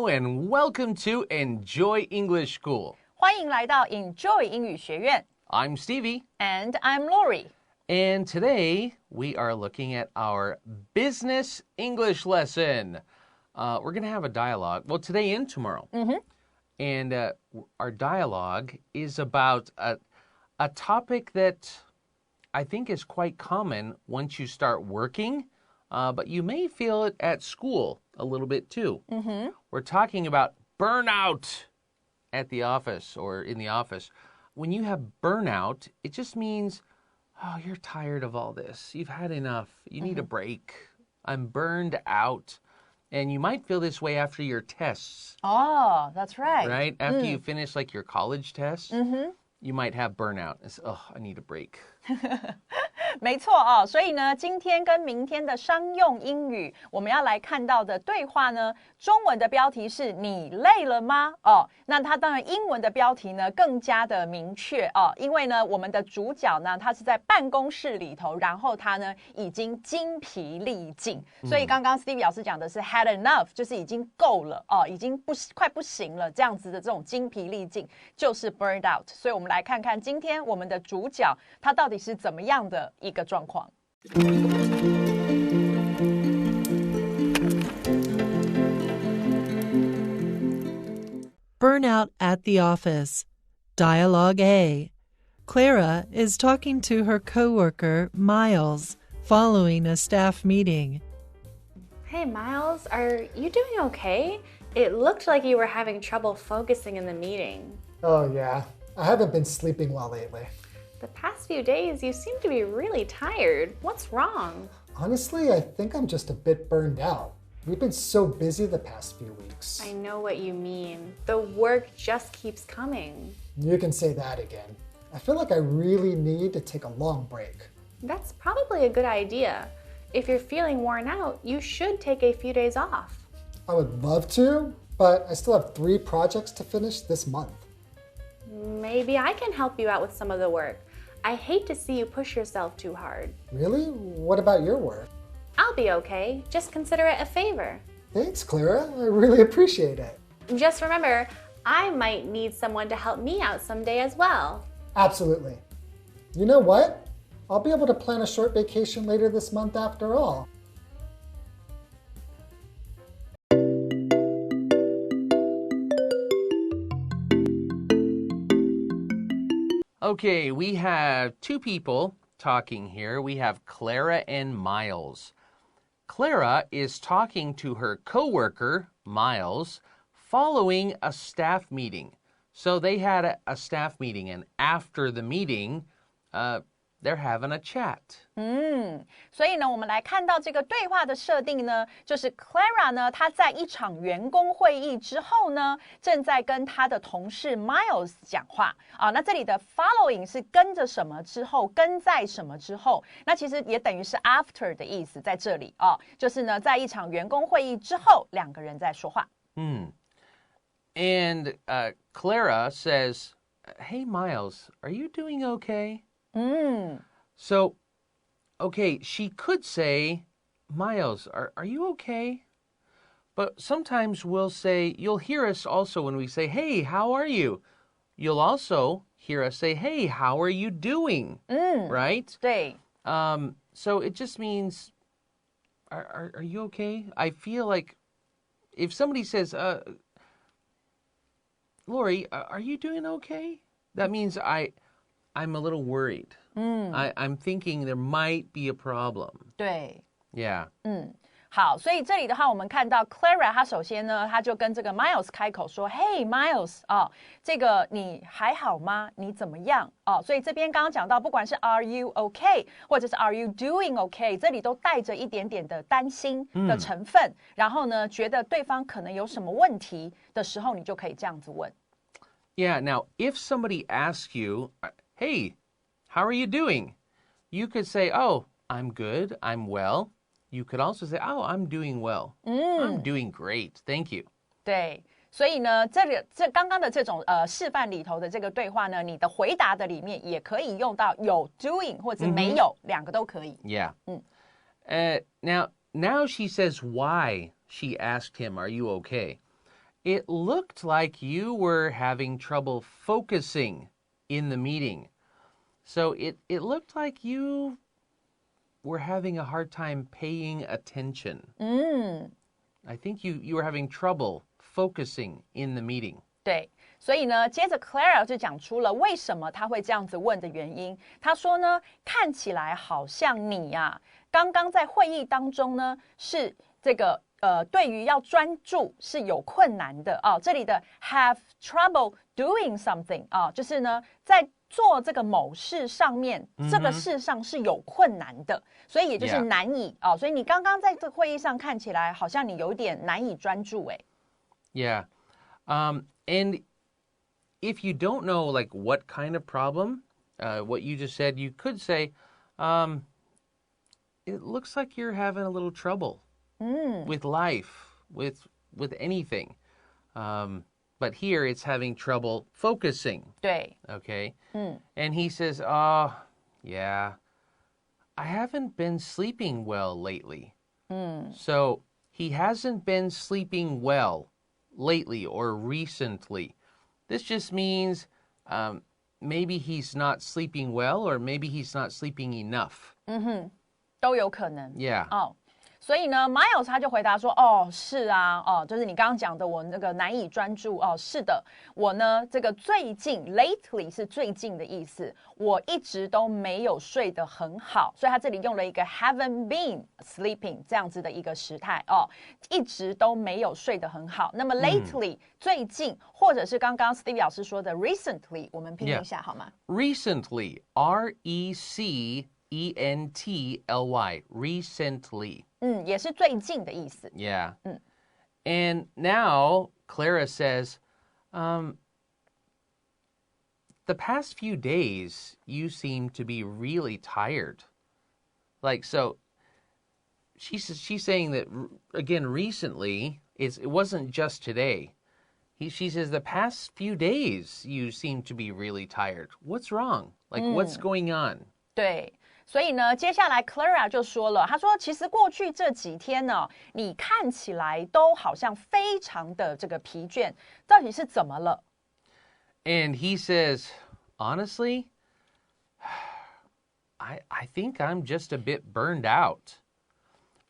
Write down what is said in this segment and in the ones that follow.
and welcome to Enjoy English School. 欢迎来到 Enjoy 英语学院。I'm Stevie. And I'm Laurie. And today we are looking at our business English lesson. We're going to have a dialogue. Well, today and tomorrow. And our dialogue is about a topic that I think is quite common once you start working, but you may feel it at school a little bit too. We're talking about burnout at the office or in the office. When you have burnout, it just means, oh, you're tired of all this. You've had enough. You need a break. I'm burned out. And you might feel this way after your tests. Oh, that's right. Right? After you finish like your college tests, you might have burnout. It's, oh, I need a break. 没错哦，所以呢，今天跟明天的商用英语，我们要来看到的对话呢，中文的标题是你累了吗？哦，那它当然英文的标题呢更加的明确哦，因为呢，我们的主角呢，他是在办公室里头，然后他呢已经精疲力尽，所以刚刚 Stevie 老师讲的是 had enough， 就是已经够了哦，已经快不行了，这样子的这种精疲力尽就是 burned out。所以我们来看看今天我们的主角他到底是怎么样的一个状况。Burnout at the office. Dialogue A. Clara is talking to her coworker, Miles, following a staff meeting. Hey, Miles, are you doing okay? It looked like you were having trouble focusing in the meeting. Oh, yeah. I haven't been sleeping well lately. The past few days, you seem to be really tired. What's wrong? Honestly, I think I'm just a bit burned out. We've been so busy the past few weeks. I know what you mean. The work just keeps coming. You can say that again. I feel like I really need to take a long break. That's probably a good idea. If you're feeling worn out, you should take a few days off. I would love to, but I still have 3 projects to finish this month. Maybe I can help you out with some of the work. I hate to see you push yourself too hard. Really? What about your work? I'll be okay. Just consider it a favor. Thanks, Clara. I really appreciate it. Just remember, I might need someone to help me out someday as well. Absolutely. You know what? I'll be able to plan a short vacation later this month after all. Okay, we have 2 people talking here. We have Clara and Miles. Clara is talking to her coworker, Miles, following a staff meeting. So they had a staff meeting, and after the meeting, they're having a chat. 所以呢，我们来看到这个对话的设定呢，就是 Clara 呢，她在一场员工会议之后呢，正在跟她的同事 Miles 讲话啊。那这里的 following 是跟着什么之后，跟在什么之后，那其实也等于是 after 的意思在这里啊，就是呢，在一场员工会议之后，两个人在说话。And Clara says, "Hey, Miles, are you doing okay?" So, okay, she could say, Miles, are you okay? But sometimes we'll say, you'll hear us also when we say, hey, how are you? You'll also hear us say, hey, how are you doing? Right? 对。So it just means, are you okay? I feel like if somebody says, Laurie, are you doing okay? That means I'm a little worried. I'm thinking there might be a problem. 对。Yeah. 好，所以这里的话，我们看到 Clara， 她首先呢，她就跟这个 Miles 开口说 ，Hey Miles， 哦，这个你还好吗？你怎么样？哦，所以这边刚刚讲到，不管是 Are you okay， 或者是 Are you doing okay， 这里都带着一点点的担心的成分。然后呢，觉得对方可能有什么问题的时候，你就可以这样子问。Yeah. Now, if somebody asks you, hey, how are you doing? You could say, oh, I'm good. I'm well. You could also say, oh, I'm doing well. I'm doing great. Thank you. 对，所以呢，这刚刚的这种示范里头的这个对话呢，你的回答的里面也可以用到有 doing 或者没有，两个都可以。Yeah. Now she says why she asked him, are you okay? It looked like you were having trouble focusing in the meeting. So it looked like you were having a hard time paying attention. I think you were having trouble focusing in the meeting. 对，所以呢，接着 Clara 就讲出了为什么他会这样子问的原因。他说呢，看起来好像你呀，刚刚在会议当中呢，是这个对于要专注是有困难的哦。这里的 have trouble doing something 啊，就是呢，在做这个某事上面，这个事上是有困难的，所以也就是难以哦。所以你刚刚在这个会议上看起来好像你有点难以专注哎。Yeah. And if you don't know like what kind of problem, what you just said, you could say, it looks like you're having a little trouble with life, with anything. But here it's having trouble focusing. 对。 Okay. And he says, oh, yeah, I haven't been sleeping well lately. So he hasn't been sleeping well lately or recently. This just means maybe he's not sleeping well or maybe he's not sleeping enough. 都有可能。Yeah. 哦，所以呢 ，Miles 他就回答说：“哦，是啊，哦，就是你刚刚讲的，我那个难以专注。哦，是的，我呢，这个最近 lately 是最近的意思，我一直都没有睡得很好，所以他这里用了一个 haven't been sleeping 这样子的一个时态哦，一直都没有睡得很好。那么 lately、最近，或者是刚刚 Stevie 老师说的 recently， 我们拼一下好吗 ？Recently, R-E-C-E-N-T-L-Y, recently. 也是最近的意思。Yeah. And now Clara says, the past few days, you seem to be really tired. Like, so she's saying that, again, recently, it wasn't just today. She says, the past few days, you seem to be really tired. What's wrong? Like, what's going on? 对。所以呢，接下来 Clara 就说了，她说其实过去这几天呢，你看起来都好像非常的这个疲倦，到底是怎么了？ And he says, honestly, I think I'm just a bit burned out.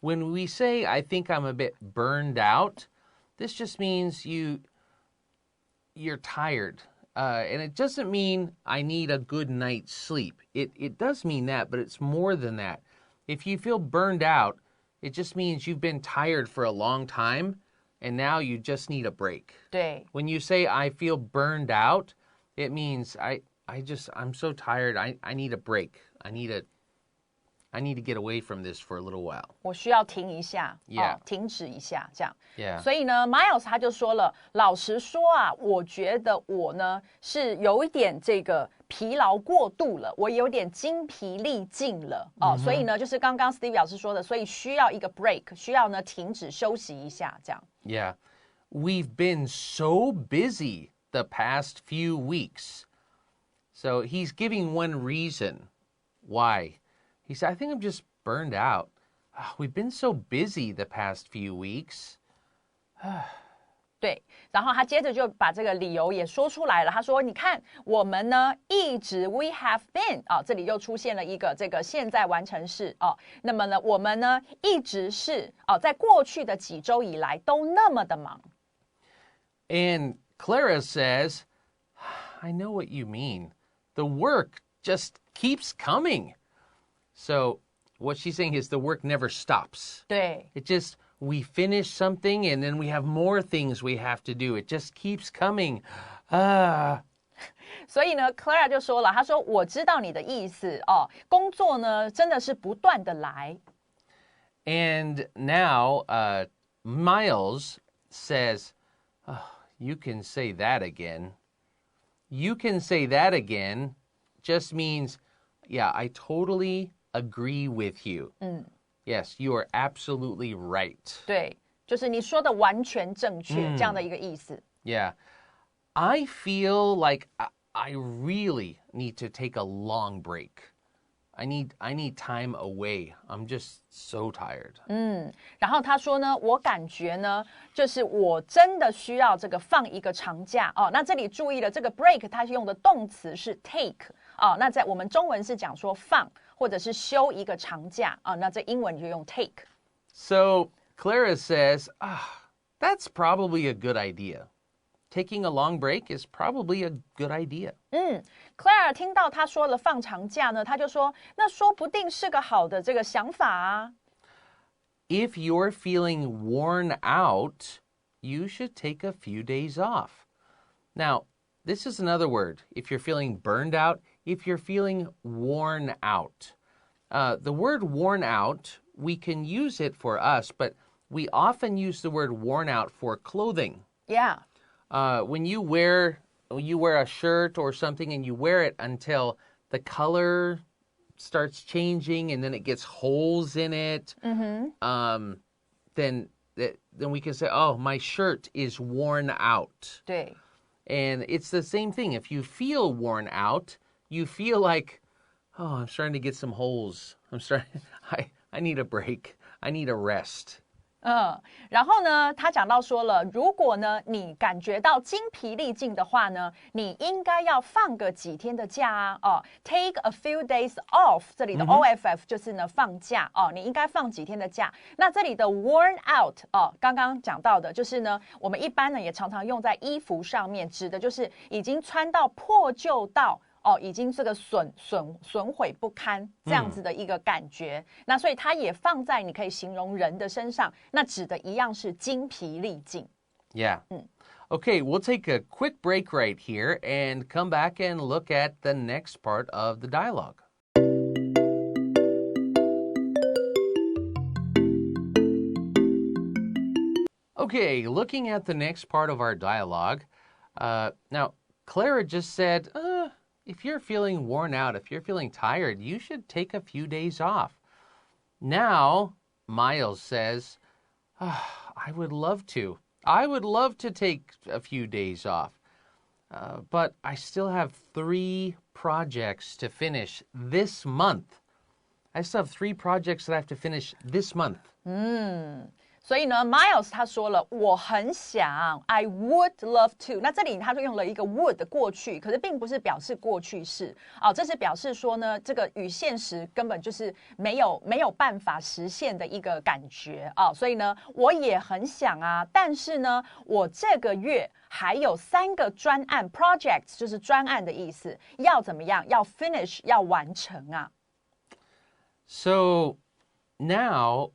When we say I think I'm a bit burned out, this just means you're tired. And it doesn't mean I need a good night's sleep. It does mean that, but it's more than that. If you feel burned out, it just means you've been tired for a long time, and now you just need a break. 对。 When you say I feel burned out, it means I'm so tired. I need a break. I need to get away from this for a little while. 我需要停一下， Yeah. 停止一下，这样。 Yeah. 所以呢 ，Miles 他就说了，老实说啊，我觉得我呢是有一点这个疲劳过度了，我有点精疲力尽了哦。所以呢，就是刚刚 Stevie 老师说的，所以需要一个 break， 需要呢停止休息一下，这样。 Yeah. We've been so busy the past few weeks. So he's giving one reason why. He said, I think I'm just burned out. We've been so busy the past few weeks. 对，然后他接着就把这个理由也说出来了。他说：“你看，我们呢一直 we have been 啊，这里又出现了一个这个现在完成式哦。那么呢，我们呢一直是在过去的几周以来都那么的忙。” And Clara says, I know what you mean. The work just keeps coming. So what she's saying is the work never stops. 对。 It just, we finish something and then we have more things we have to do. It just keeps coming. 所以呢 ，Clara 就说了，她说：“我知道你的意思哦，工作呢真的是不断的来。” And now Miles says, you can say that again. You can say that again just means, yeah, I totally agree with you. Yes, you are absolutely right. 对，就是你说的完全正确，这样的一个意思。 Yeah. I feel like I really need to take a long break. I need time away. I'm just so tired. 然后他说呢，我感觉呢，就是我真的需要这个放一个长假哦。那这里注意了，这个 break 它用的动词是 take 哦。那在我们中文是讲说放或者是休一个长假啊。那这英文就用 take. So Clara says, that's probably a good idea. Taking a long break is probably a good idea. Clara 听到他说了放长假呢，他就说，那说不定是个好的这个想法啊。If you're feeling worn out, you should take a few days off. Now, this is another word. If you're feeling burned out, if you're feeling worn out. The word worn out, we can use it for us, but we often use the word worn out for clothing. Yeah. When you wear a shirt or something and you wear it until the color starts changing and then it gets holes in it, then we can say, oh, my shirt is worn out. 对。 And it's the same thing. If you feel worn out, you feel like, oh, I'm starting to get some holes. I need a break. I need a rest. 然后呢，他讲到说了，如果呢你感觉到精疲力尽的话呢，你应该要放个几天的假啊。哦 ，take a few days off， 这里的 off 就是呢放假哦，你应该放几天的假。那这里的 worn out 哦，刚刚讲到的就是呢，我们一般呢也常常用在衣服上面，指的就是已经穿到破旧到。哦，已经这个损毁不堪这样子的一个感觉，那所以它也放在你可以形容人的身上，那指的一样是精疲力尽。Yeah. Okay, we'll take a quick break right here and come back and look at the next part of the dialogue. Okay, looking at the next part of our dialogue. Now, Clara just said, if you're feeling worn out, if you're feeling tired, you should take a few days off. Now, Miles says, I would love to. I would love to take a few days off. But I still have 3 projects to finish this month. I still have 3 projects that I have to finish this month. 所以呢 ，Miles 他说了，我很想 ，I would love to。那这里他就用了一个 would 的过去，可是并不是表示过去式，哦，这是表示说呢，这个与现实根本就是没有办法实现的一个感觉啊，所以呢，我也很想啊，但是呢，我这个月还有3个专案 projects， 就是专案的意思，要怎么样？要 finish， 要完成啊。So now,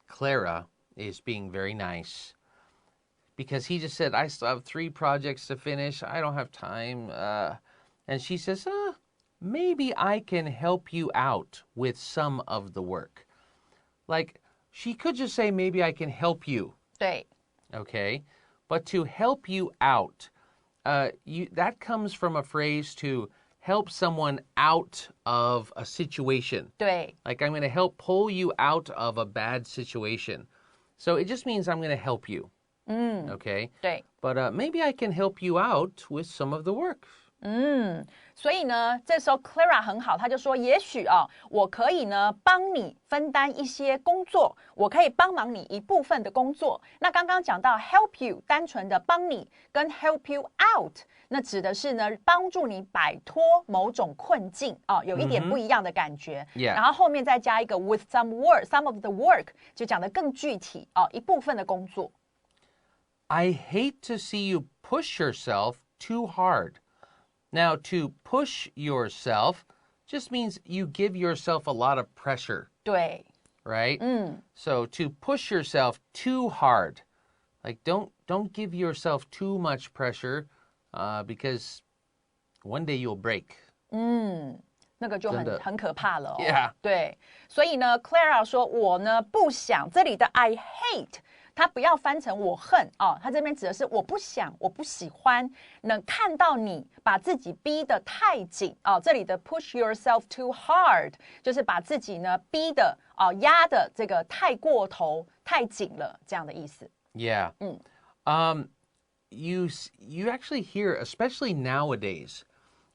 Clara is being very nice because he just said, I still have 3 projects to finish. I don't have time. And she says, maybe I can help you out with some of the work. Like, she could just say, maybe I can help you. 对。 Okay? But to help you out, that comes from a phrase to help someone out of a situation. 对。 Like, I'm going to help pull you out of a bad situation. So it just means I'm going to help you. Okay? 对。 But maybe I can help you out with some of the work. 所以呢，这时候 Clara 很好，他就说，也许啊，我可以呢帮你分担一些工作，我可以帮忙你一部分的工作。那刚刚讲到 help you， 单纯的帮你，跟 help you out， 那指的是呢帮助你摆脱某种困境啊，有一点不一样的感觉。Yeah. 然后后面再加一个 with some work，some of the work 就讲得更具体啊，一部分的工作。I hate to see you push yourself too hard. Now, to push yourself just means you give yourself a lot of pressure. 对。 Right? So to push yourself too hard, like don't give yourself too much pressure, because one day you'll break. 那个就很可怕了哦。 Yeah. 对，所以呢 ，Clara 说，我呢不想，这里的 I hate。他不要翻成我恨哦，他这边指的是我不想，我不喜欢能看到你把自己逼得太紧哦。这里的 push yourself too hard 就是把自己呢逼的压的这个太过头、太紧了这样的意思。Yeah. You actually hear, especially nowadays,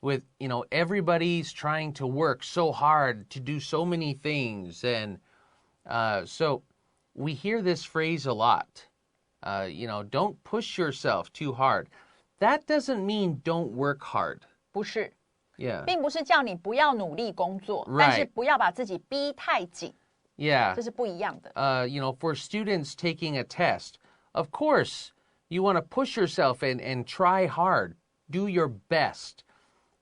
with, everybody's trying to work so hard to do so many things. And so we hear this phrase a lot. Don't push yourself too hard. That doesn't mean don't work hard. 不是 Yeah. 并不是叫你不要努力工作 Right. 但是不要把自己逼太紧 Yeah. 这是不一样的 For students taking a test, of course, you want to push yourself and try hard. Do your best.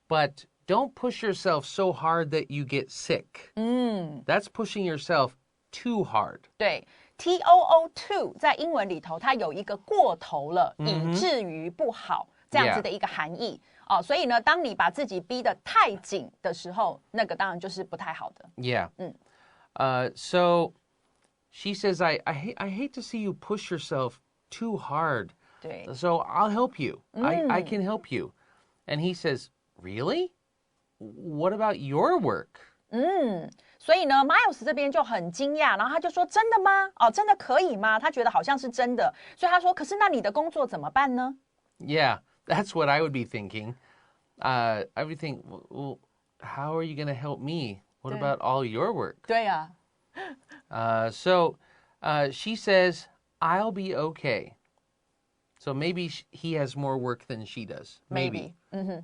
But don't push yourself so hard that you get sick. That's pushing yourself too hard. 对 too 在英文里头它有一个过头了以至于不好这样子的一个含义所以呢当你把自己逼得太紧的时候那个当然就是不太好的 Yeah. So she says, I hate to see you push yourself too hard. 对 So I'll help you. I can help you. And he says, really? What about your work? 所以呢 Miles 这边就很惊讶然后他就说真的吗真的可以吗他觉得好像是真的所以他说可是那你的工作怎么办呢 Yeah, that's what I would be thinking. I would think, well, how are you going to help me? What about all your work? 对啊 So she says, I'll be okay. So maybe he has more work than she does. Maybe.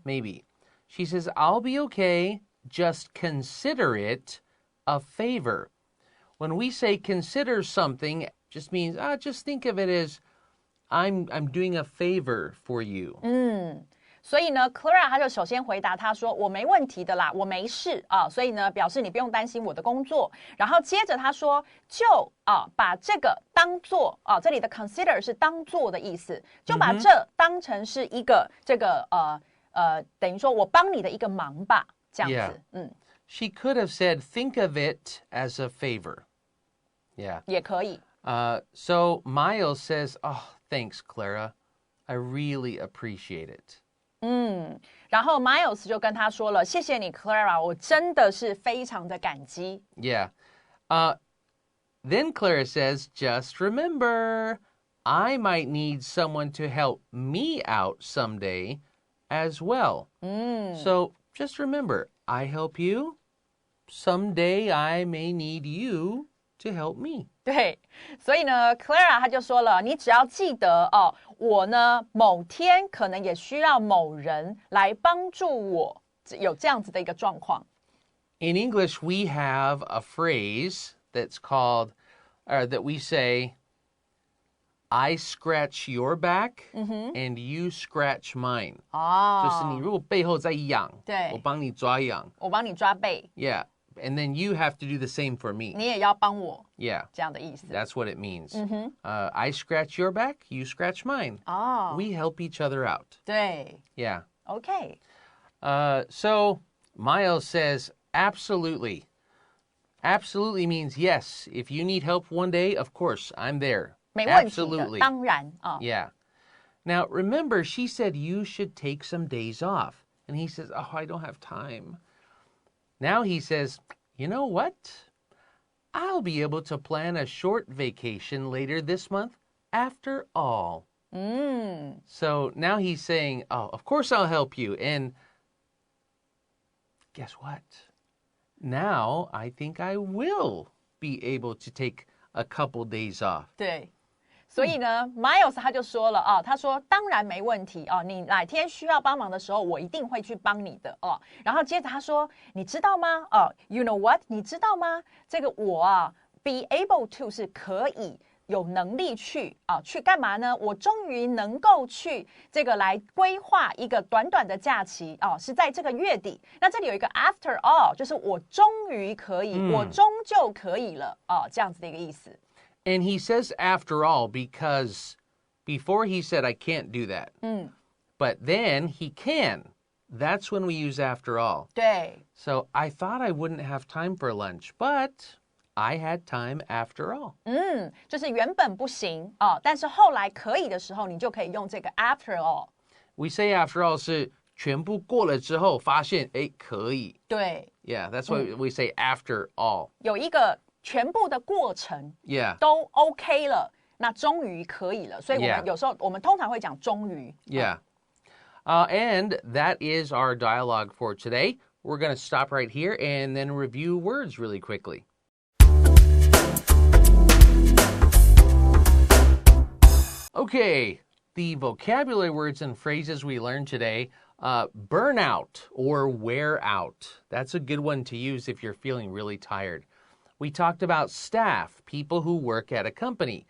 Maybe. She says, I'll be okay. Just consider it a favor. When we say consider something, just means, just think of it as I'm doing a favor for you. 所以呢 Clara 她就首先回答他说我没问题的啦我没事所以呢表示你不用担心我的工作然后接着他说就把这个当做这里的 consider 是当做的意思就把这当成是一个这个等于说我帮你的一个忙吧这样子 She could have said think of it as a favor. Yeah. 也可以 So Miles says, thanks, Clara. I really appreciate it. 然后 Miles 就跟他说了谢谢你 Clara 我真的是非常的感激 Yeah. Then Clara says, just remember, I might need someone to help me out someday as well. So just remember, I help you. Someday I may need you to help me. 对所以呢 Clara 她就说了你只要记得我呢某天可能也需要某人来帮助我有这样子的一个状况 In English, we have a phrase that's called, that we say, I scratch your back and you scratch mine. 就是你如果背后在痒对我帮你抓痒我帮你抓背 Yeah. And then you have to do the same for me. 你也要帮我 Yeah. 这样的意思 That's what it means. I scratch your back, you scratch mine. We help each other out. 对 Yeah. OK So Miles says, absolutely. Absolutely means yes. If you need help one day, of course, I'm there. 没问题的 Absolutely. 当然 Yeah. Now, remember, she said you should take some days off. And he says, I don't have time. Now he says, you know what? I'll be able to plan a short vacation later this month after all. So now he's saying, of course I'll help you. And guess what? Now I think I will be able to take a couple days off. 对所以呢 Miles 他就说了他说当然没问题你哪天需要帮忙的时候我一定会去帮你的然后接着他说你知道吗You know what 你知道吗这个我be able to 是可以有能力去去干嘛呢我终于能够去这个来规划一个短短的假期是在这个月底那这里有一个 after all 就是我终于可以我终究可以了这样子的一个意思And he says after all because before he said I can't do that. But then he can. That's when we use after all. 对 So I thought I wouldn't have time for lunch, but I had time after all. 就是原本不行但是后来可以的时候你就可以用这个 after all We say after all 是全部过了之后发现可以对 Yeah, that's why we say after all. 有一个全部的过程 Yeah. 都 OK 了那终于可以了所以我们 Yeah. 有时候我们通常会讲终于 Yeah. And that is our dialogue for today. We're going to stop right here and then review words really quickly. Okay, the vocabulary words and phrases we learned today. Burnout or wear out. That's a good one to use if you're feeling really tired. We talked about staff, people who work at a company.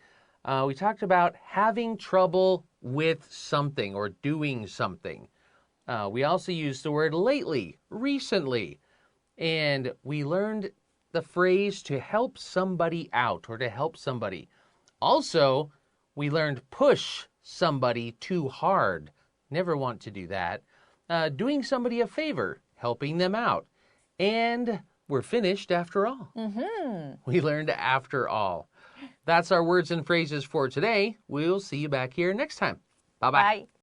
We talked about having trouble with something or doing something. We also used the word lately, recently. And we learned the phrase to help somebody out or to help somebody. Also, we learned push somebody too hard. Never want to do that. Doing somebody a favor, helping them out. And we're finished after all. We learned after all. That's our words and phrases for today. We'll see you back here next time. Bye-bye. Bye.